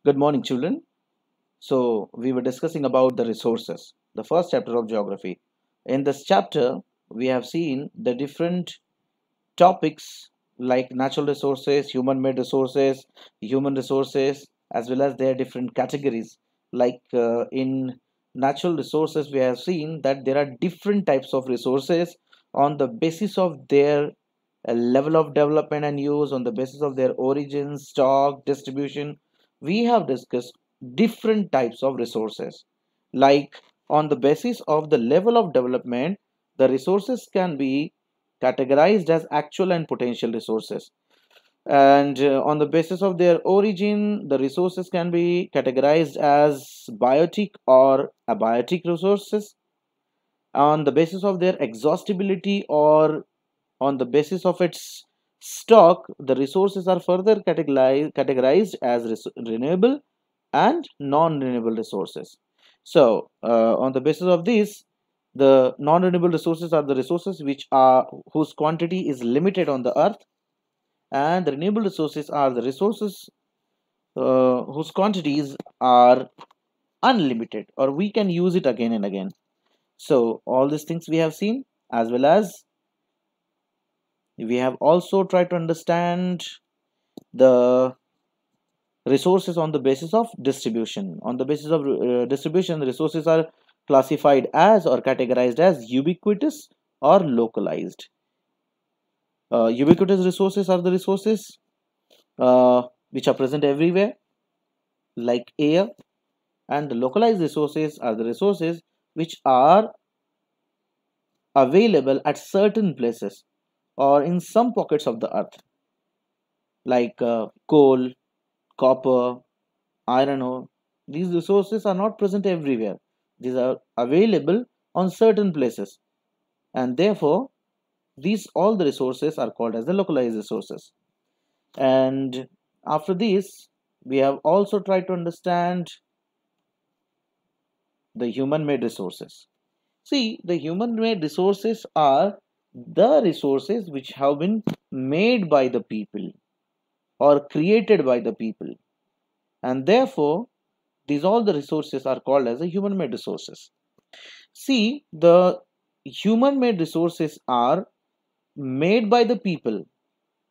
Good morning, children. So, we were discussing about the resources, the first chapter of geography. In this chapter, we have seen the different topics like natural resources, human made resources, human resources, as well as their different categories. In natural resources, we have seen that there are different types of resources on the basis of their level of development and use, on the basis of their origin, stock, distribution. We have discussed different types of resources. Like on the basis of the level of development, the resources can be categorized as actual and potential resources. And on the basis of their origin, the resources can be categorized as biotic or abiotic resources. On the basis of their exhaustibility or on the basis of its stock, the resources are further categorized as renewable and non-renewable resources. So, on the basis of this, the non-renewable resources are the resources which are whose quantity is limited on the earth, and the renewable resources are the resources whose quantities are unlimited, or we can use it again and again. So, all these things we have seen, as well as we have also tried to understand the resources on the basis of distribution. On the basis of distribution, resources are classified as or categorized as ubiquitous or localized. Ubiquitous resources are the resources which are present everywhere, like air, and the localized resources are the resources which are available at certain places or in some pockets of the earth, like coal, copper, iron ore. These resources are not present everywhere. These are available on certain places, and therefore these all the resources are called as the localized resources. And after this, we have also tried to understand the human made resources. See, the human made resources are the resources which have been made by the people or created by the people, and therefore these all the resources are called as the human made resources. See, the human made resources are made by the people,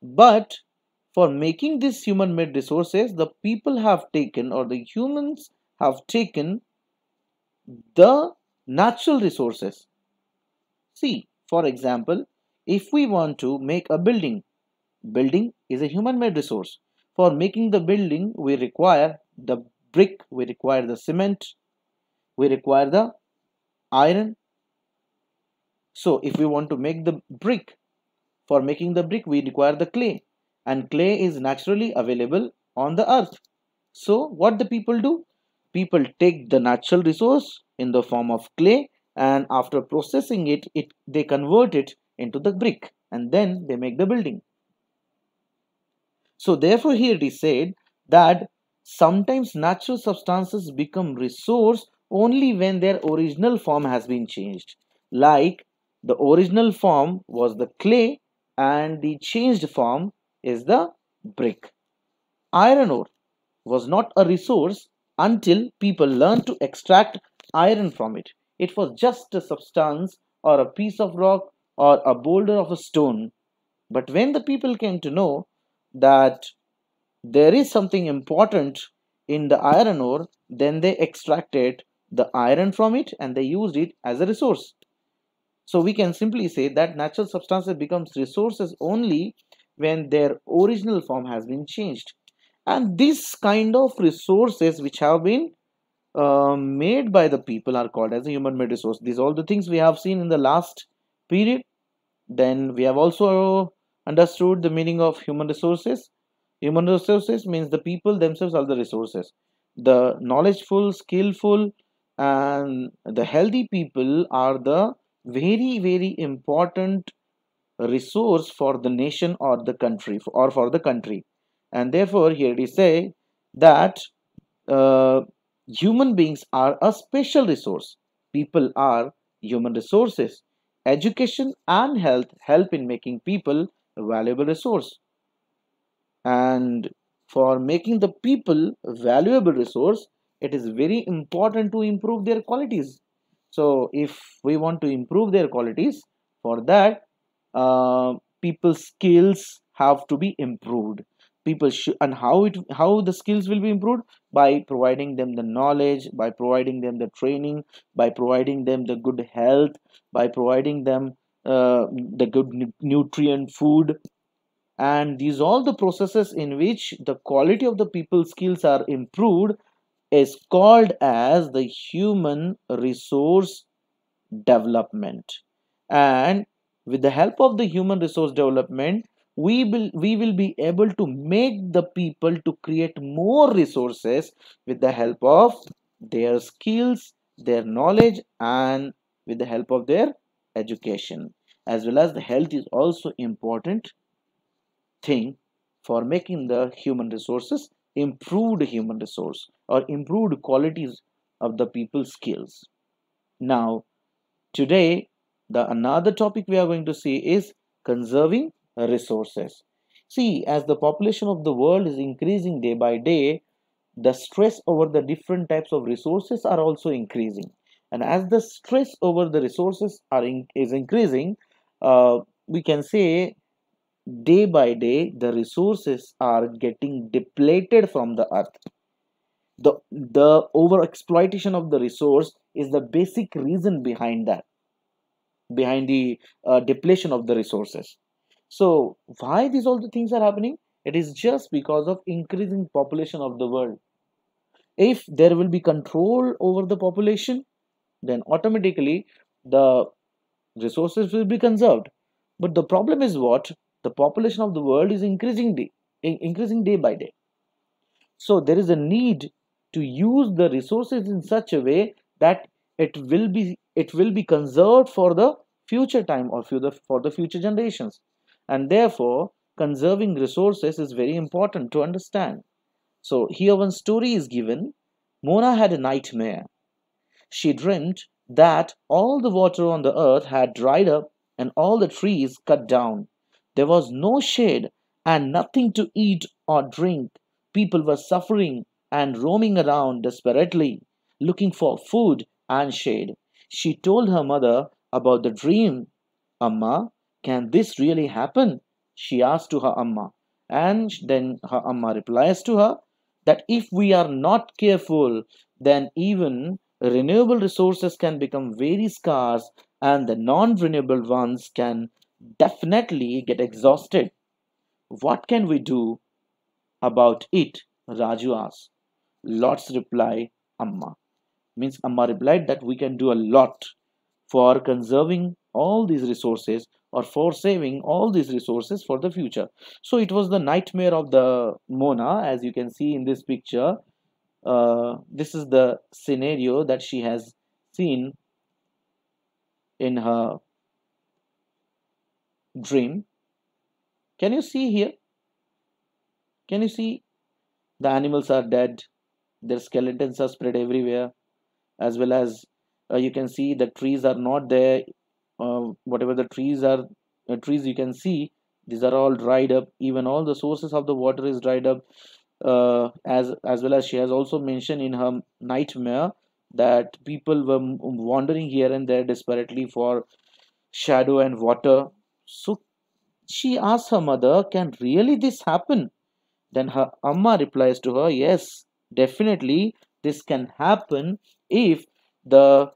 but for making these human made resources, the people have taken, or the humans have taken, the natural resources. See, for example, if we want to make a building, building is a human made resource. For making the building, we require the brick, we require the cement, we require the iron. So, if we want to make the brick, for making the brick, we require the clay, and clay is naturally available on the earth. So, what the people do? People take the natural resource in the form of clay, and after processing it they convert it into the brick, and then they make the building. So, therefore, here it is said that sometimes natural substances become resource only when their original form has been changed. Like the original form was the clay, and the changed form is the brick. Iron ore was not a resource until people learned to extract iron from it. It was just a substance or a piece of rock or a boulder of a stone. But when the people came to know that there is something important in the iron ore, then they extracted the iron from it and they used it as a resource. So we can simply say that natural substances becomes resources only when their original form has been changed. And this kind of resources which have been made by the people are called as a human made resource. These are all the things we have seen in the last period. Then we have also understood the meaning of human resources. Human resources means the people themselves are the resources. The knowledgeful, skillful, and the healthy people are the very, very important resource for the nation or the country, or for the country. And therefore, here it is say that uh, human beings are a special resource. People are human resources. Education and health help in making people a valuable resource. And for making the people a valuable resource, it is very important to improve their qualities. So if we want to improve their qualities, for that people's skills have to be improved. People should, and how the skills will be improved? By providing them the knowledge, by providing them the training, by providing them the good health, by providing them the good nutrient food. And these all the processes in which the quality of the people's skills are improved is called as the human resource development. And with the help of the human resource development, we will be able to make the people to create more resources with the help of their skills, their knowledge, and with the help of their education. As well as the health is also important thing for making the human resources improved human resource or improved qualities of the people's skills. Now today, the another topic we are going to see is conserving resources. See, as the population of the world is increasing day by day, the stress over the different types of resources are also increasing. And as the stress over the resources is increasing, we can say day by day the resources are getting depleted from the earth. The over exploitation of the resource is the basic reason behind that, behind the depletion of the resources. So why these all the things are happening? It is just because of increasing population of the world. If there will be control over the population, then automatically the resources will be conserved. But the problem is what? The population of the world is increasing day by day. So there is a need to use the resources in such a way that it will be conserved for the future time or for the future generations. And therefore conserving resources is very important to understand. So here one story is given. Mona had a nightmare. She dreamt that all the water on the earth had dried up and all the trees cut down. There was no shade and nothing to eat or drink. People were suffering and roaming around desperately, looking for food and shade. She told her mother about the dream. Amma, can this really happen? She asked to her Amma. And then her Amma replies to her that if we are not careful, then even renewable resources can become very scarce and the non renewable ones can definitely get exhausted. What can we do about it? Raju asked. Lots reply, Amma. Means Amma replied that we can do a lot for conserving all these resources or for saving all these resources for the future. So it was the nightmare of the Mona, as you can see in this picture. This is the scenario that she has seen in her dream. Can you see here? Can you see the animals are dead, their skeletons are spread everywhere, as well as you can see the trees are not there. Whatever the trees you can see, these are all dried up. Even all the sources of the water is dried up. As well as she has also mentioned in her nightmare that people were wandering here and there desperately for shadow and water. So she asks her mother, can really this happen? Then her Amma replies to her, yes, definitely this can happen if the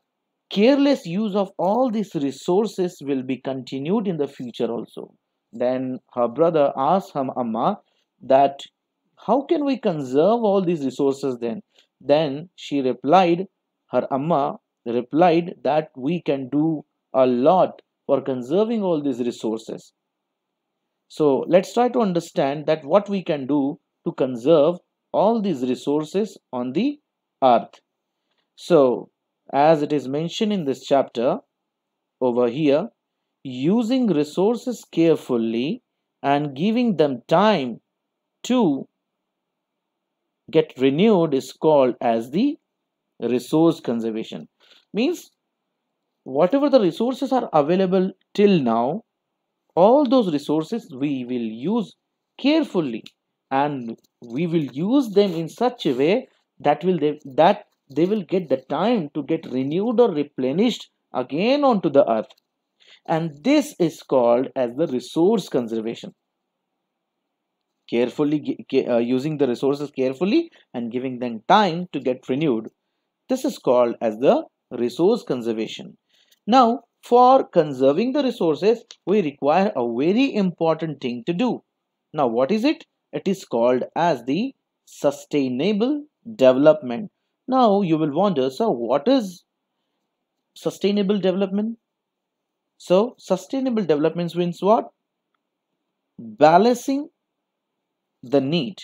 careless use of all these resources will be continued in the future also. Then her brother asks her Amma that how can we conserve all these resources then? Then she replied, her Amma replied that we can do a lot for conserving all these resources. So let's try to understand that what we can do to conserve all these resources on the earth. So as it is mentioned in this chapter over here, using resources carefully and giving them time to get renewed is called as the resource conservation. Means whatever the resources are available till now, all those resources we will use carefully, and we will use them in such a way that they will get the time to get renewed or replenished again onto the earth. And this is called as the resource conservation. Using the resources carefully and giving them time to get renewed. This is called as the resource conservation. Now, for conserving the resources, we require a very important thing to do. Now, what is it? It is called as the sustainable development. Now, you will wonder, so what is sustainable development? So, sustainable development means what? Balancing the need,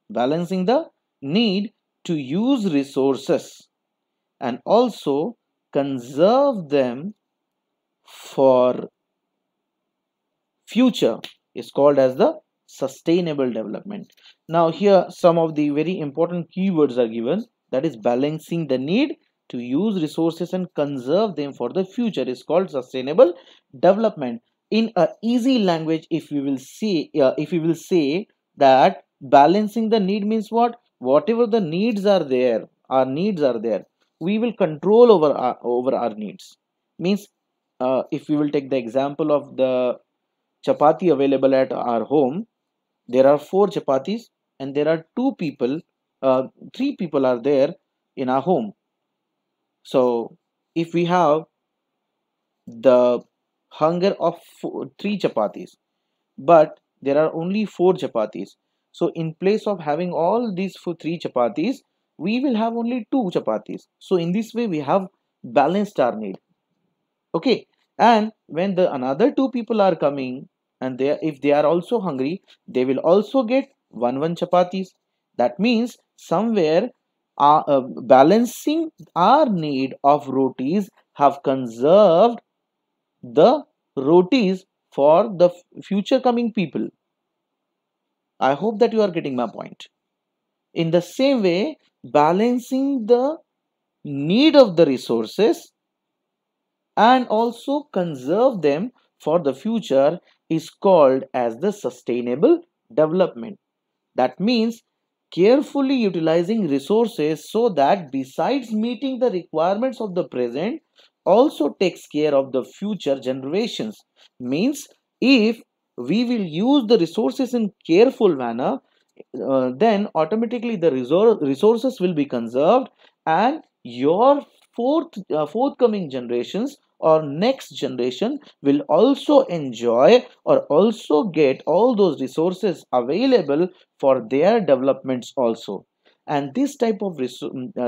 balancing the need to use resources and also conserve them for future is called as the sustainable development. Now here some of the very important keywords are given, that is balancing the need to use resources and conserve them for the future is called sustainable development. In a easy language, if we will say that balancing the need means what? Whatever the needs are there, our needs are there, we will control over our needs. Means if we will take the example of the chapati available at our home, there are four chapatis and there are two people, three people are there in our home. So if we have the hunger of three chapatis, but there are only four chapatis, so in place of having all these three chapatis, we will have only two chapatis. So in this way we have balanced our need. Okay, and when the another two people are coming and they, if they are also hungry, they will also get one chapatis. That means somewhere balancing our need of rotis have conserved the rotis for the future coming people. I hope that you are getting my point. In the same way, balancing the need of the resources and also conserve them for the future is called as the sustainable development. That means carefully utilizing resources so that besides meeting the requirements of the present, also takes care of the future generations. Means if we will use the resources in careful manner, then automatically the resources will be conserved and your forthcoming generations or next generation will also enjoy or also get all those resources available for their developments also. And this type of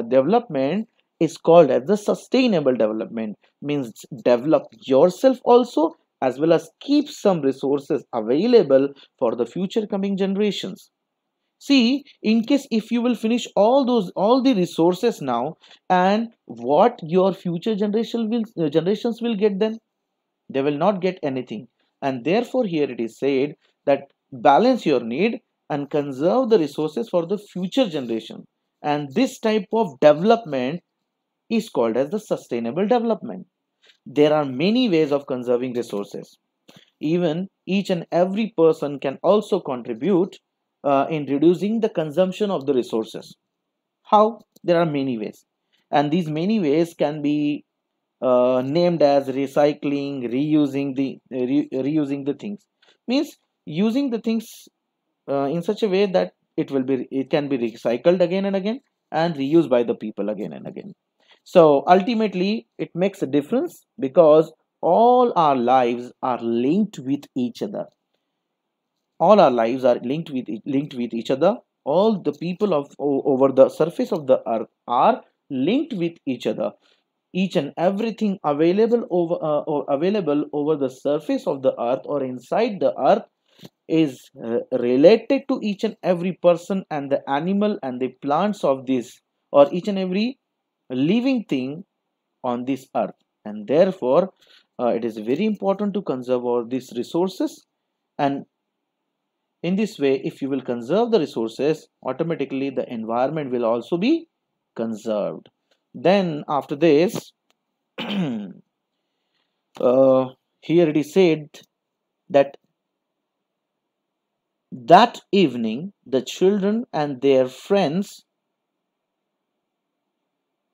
development is called as the sustainable development. Means develop yourself also as well as keep some resources available for the future coming generations. See, in case if you will finish all the resources now, and what your future generations will get then? They will not get anything. And therefore here it is said that balance your need and conserve the resources for the future generation. And this type of development is called as the sustainable development. There are many ways of conserving resources. Even each and every person can also contribute in reducing the consumption of the resources. How? There are many ways, and these many ways can be named as recycling, reusing the things. Means using the things in such a way that it can be recycled again and again and reused by the people again and again. So ultimately it makes a difference because all our lives are linked with each other. All our lives are linked with each other. All the people over the surface of the earth are linked with each other. Each and everything available over the surface of the earth or inside the earth is related to each and every person and the animal and the plants of this, or each and every living thing on this earth. And therefore it is very important to conserve all these resources. And in this way, if you will conserve the resources, automatically the environment will also be conserved. Then after this, here it is said that That evening, the children and their friends,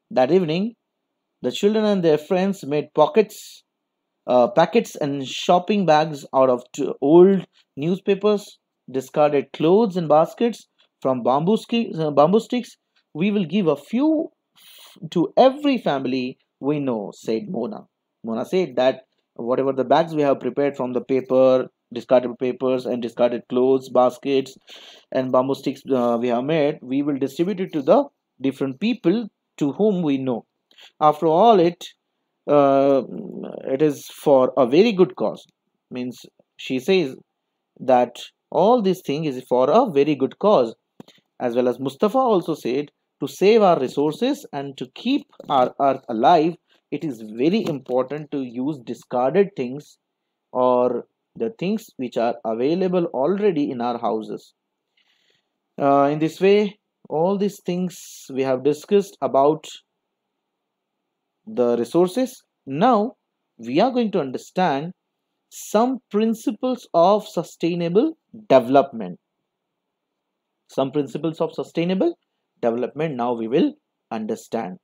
that evening, the children and their friends made packets and shopping bags out of old newspapers, discarded clothes in baskets from bamboo sticks. We will give a few to every family we know, said Mona. Mona said that whatever the bags we have prepared from the paper, discarded papers, and discarded clothes, baskets, and bamboo sticks we have made, we will distribute it to the different people to whom we know. After all, uh, it is for a very good cause. Means she says that all this thing is for a very good cause. As well as Mustafa also said, to save our resources and to keep our earth alive, it is very important to use discarded things or the things which are available already in our houses. In this way, all these things we have discussed about the resources. Now, we are going to understand some principles of sustainable development. Some principles of sustainable development now we will understand.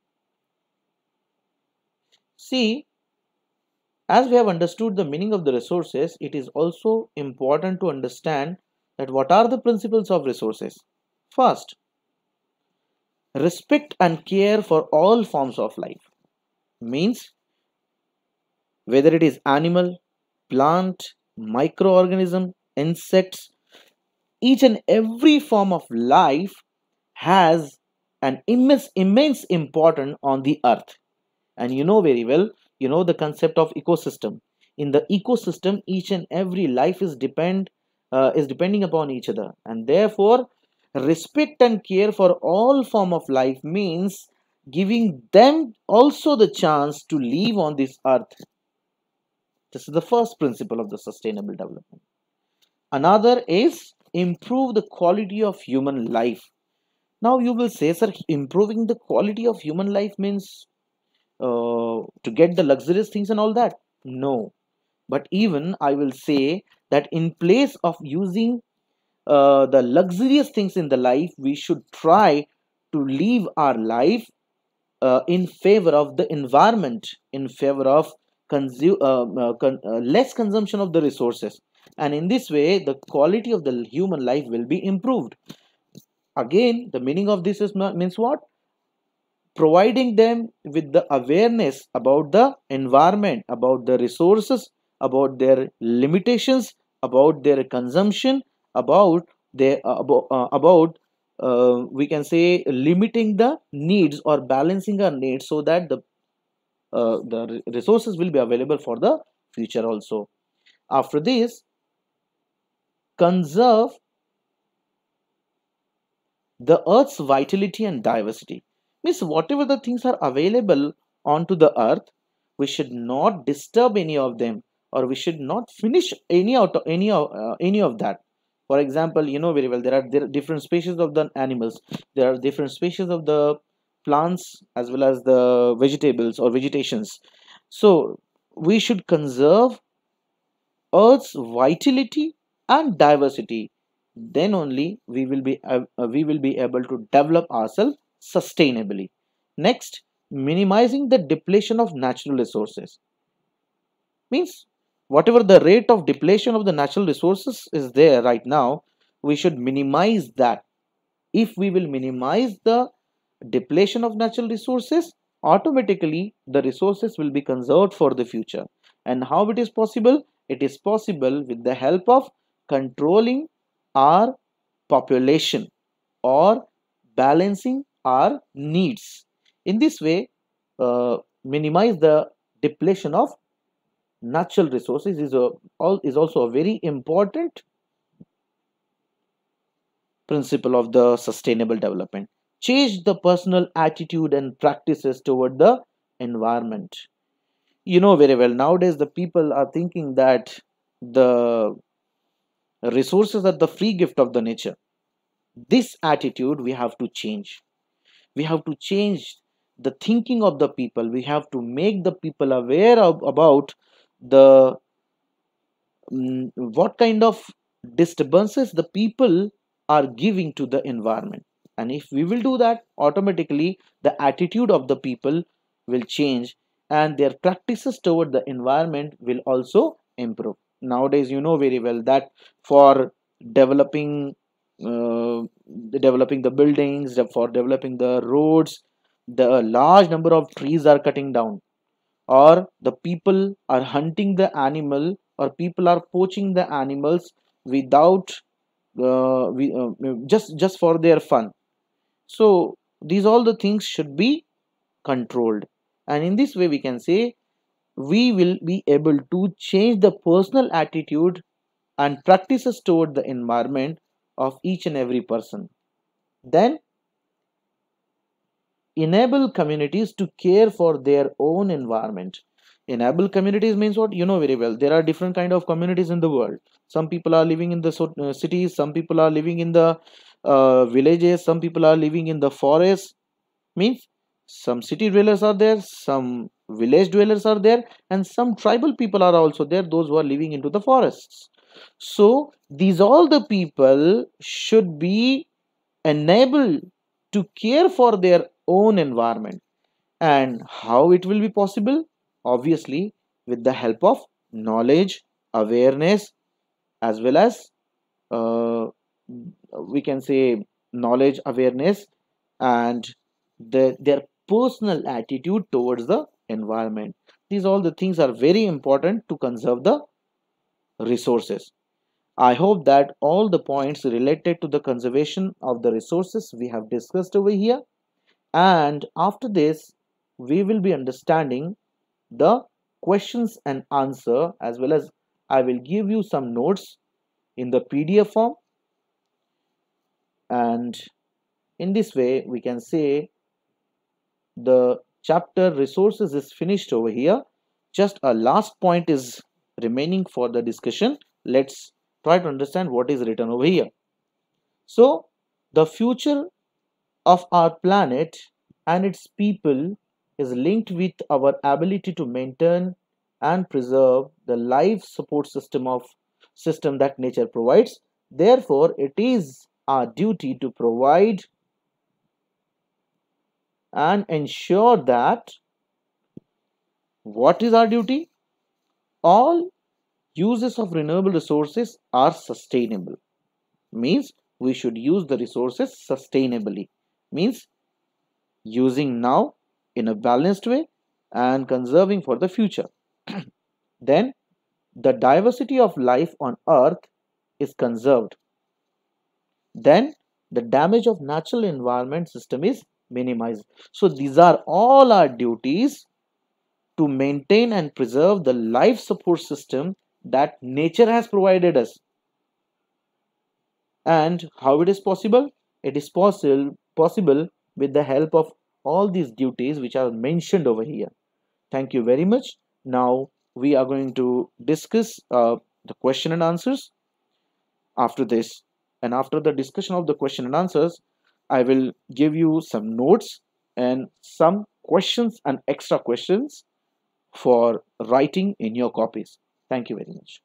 See, as we have understood the meaning of the resources, it is also important to understand that what are the principles of resources. First, respect and care for all forms of life. Means whether it is animal, plant, microorganism, insects, each and every form of life has an immense importance on the earth. And you know very well, you know the concept of ecosystem. In the ecosystem, each and every life is depending upon each other, and therefore respect and care for all form of life means giving them also the chance to live on this earth. This is the first principle of the sustainable development. Another is improve the quality of human life. Now you will say, sir, improving the quality of human life means to get the luxurious things and all that. No, but even I will say that in place of using the luxurious things in the life, we should try to live our life in favor of the environment, in favor of less consumption of the resources, and in this way the quality of the human life will be improved. Again, the meaning of this is means what? Providing them with the awareness about the environment, about the resources, about their limitations, about their consumption, about their about we can say limiting the needs or balancing our needs so that the resources will be available for the future also. After this, conserve the earth's vitality and diversity. Means whatever the things are available onto the earth, we should not disturb any of them, or we should not finish any of that. For example, you know very well, there are different species of the animals, there are different species of the plants as well as the vegetables or vegetations. So we should conserve earth's vitality and diversity. Then only we will be able to develop ourselves sustainably. Next, minimizing the depletion of natural resources. Means whatever the rate of depletion of the natural resources is there right now, we should minimize that. If we will minimize the depletion of natural resources, automatically the resources will be conserved for the future. And how it is possible? It is possible with the help of controlling our population or balancing our needs. In this way, minimize the depletion of natural resources is also a very important principle of the sustainable development. Change the personal attitude and practices toward the environment. You know very well, nowadays the people are thinking that the resources are the free gift of the nature. This attitude we have to change. We have to change the thinking of the people. We have to make the people aware about the what kind of disturbances the people are giving to the environment. And if we will do that, automatically the attitude of the people will change and their practices toward the environment will also improve. Nowadays, you know very well that for developing uh, developing the buildings, for developing the roads, the large number of trees are cutting down, or the people are hunting the animal, or people are poaching the animals without just for their fun. So these all the things should be controlled, and in this way we can say we will be able to change the personal attitude and practices toward the environment of each and every person. Then enable communities to care for their own environment. Enable communities means what? You know very well, there are different kind of communities in the world. Some people are living in the cities, some people are living in the villages, some people are living in the forest. Means some city dwellers are there, some village dwellers are there, and some tribal people are also there, those who are living into the forests. So these all the people should be enabled to care for their own environment. And how it will be possible? Obviously with the help of knowledge, awareness, as well as uh, we can say knowledge, awareness, and their personal attitude towards the environment. These all the things are very important to conserve the resources. I hope that all the points related to the conservation of the resources we have discussed over here, and after this we will be understanding the questions and answer, as well as I will give you some notes in the PDF form. And in this way we can say the chapter resources is finished over here. Just a last point is remaining for the discussion. Let's try to understand what is written over here. So the future of our planet and its people is linked with our ability to maintain and preserve the life support system that nature provides. Therefore it is our duty to provide and ensure that, what is our duty? All uses of renewable resources are sustainable. Means we should use the resources sustainably. Means using now in a balanced way and conserving for the future. Then the diversity of life on earth is conserved. Then the damage of natural environment system is minimized. So these are all our duties to maintain and preserve the life support system that nature has provided us. And how it is possible? It is possible with the help of all these duties which are mentioned over here. Thank you very much. Now we are going to discuss the question and answers after this. And after the discussion of the question and answers, I will give you some notes and some questions and extra questions for writing in your copies. Thank you very much.